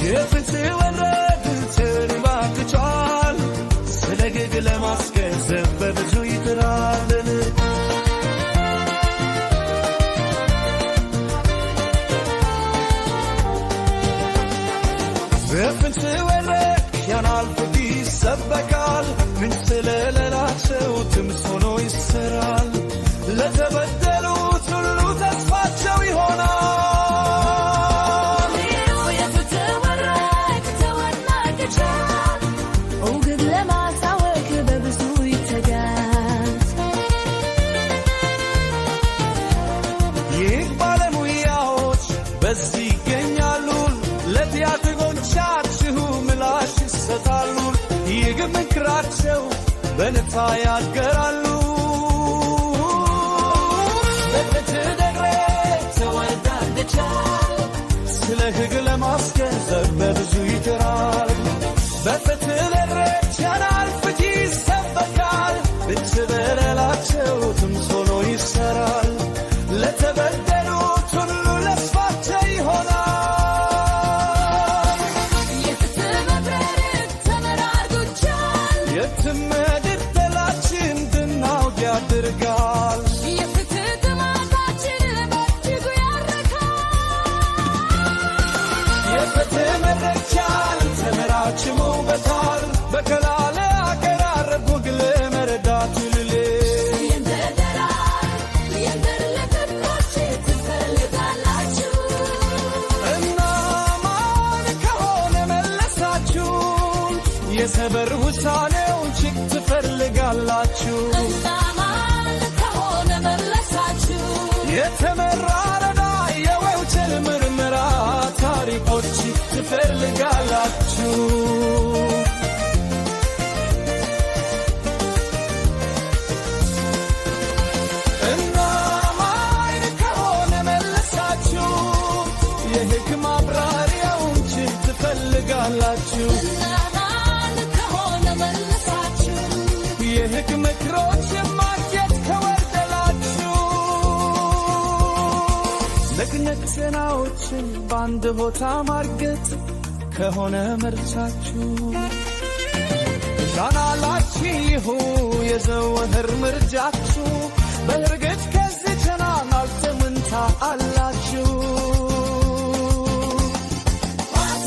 የፍትህ ወረድ ተርባክቷል ስለ ግግ ለማስገንዘብ በብዙ ይጥራል በፍትህ ወረድ ያናልፉት ይሰበካል ምን ስለሌላቸው ትምስ ሆኖ ይሰራል ለተበደሉት ሁሉ ተስፋቸው ይሆናል የፍትህ ወረድ ተወናግቷል እውግድ ለማሳወቅ በብዙ ይተጋል ይህ ባለሙያዎች በዚህ ይገኛሉ ለቲያትሮቻችሁ ምላሽ ይሰጣሉ ይህ ምክራቸው በነፃ ያገራሉ በፍትህ ደግሬ ተወዳግቷል ስለ ሕግ ለማስገንዘብ በብዙ ይጥራል በፍትህ ደግሬ ቻናል ፍትህ ይሰበካል ብቻ በሌላቸው ትምስ ሆኖ ይሰራል ለተበደሉት ሁሉ ተስፋቸው ይሆናል የፍትህ መብረር ተመራርጎቻል የትም መድረላችን እንድናውቅ ያደርጋል የፍትህ ጥማታችን በእጅጉ ያረካል የፍትህ መድረቻል ተመራችሞ በታል በከላለ አቀራረብ ጉግል መረዳት ልሌ የንደር ለቅቆች ትፈልጋላችሁ እና ማን ከሆነ መለሳችሁ የሰበር ውሳኔውን ችግ ትፈልጋላችሁ እናማን ከሆነ መለሳችሁ የተመራረዳ የወውቸል ምርመራ ታሪኮች ትፈልጋላችሁ እና ማን ከሆነ መለሳችሁ የሕግ ማብራሪያውን ችግ ትፈልጋላችሁ እናማን ከሆነ መለሳችሁ የሕግ ምክሮች ማግኘት ከወደላችሁ ለግነት ዜናዎችን በአንድ ቦታ ማርገጥ ከሆነ ምርጫችሁ ቻናላችሁ ይሁን የዘወትር ምርጫችሁ በእርግጥ ከዚህ ቻናል ትምንታ አላችሁ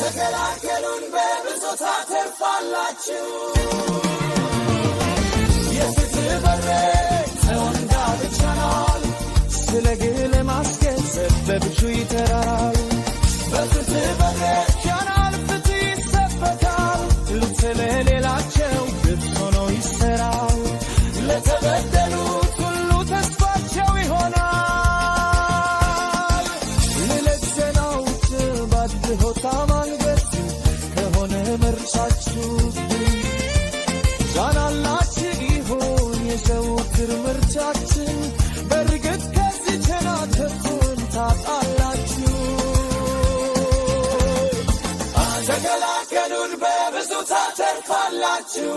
ተከላከሉን በብዙ ታተርፋላችሁ የፍትህ በሬት ተወዳግቷል ስለ ግል ማስገንዘብ በብዙ ይተራል በፍትህ በሬት ቻናል ፍትህ ይሰበካል ስለሌላቸው ግብፅ ሆኖ ይሰራል ለተበደሉት ሁሉ ተስፋቸው ይሆናል ልለት ዜናዎች ባድሆታ ማንገት ከሆነ ምርጫችሁ ቻናላችሁ ይሁን የዘውትር ምርጫችን በእርግጥ ከዚህ ቻናል ትርፉን ታጣላችሁ ተከላከሉን በብዙ ታተርፋላችሁ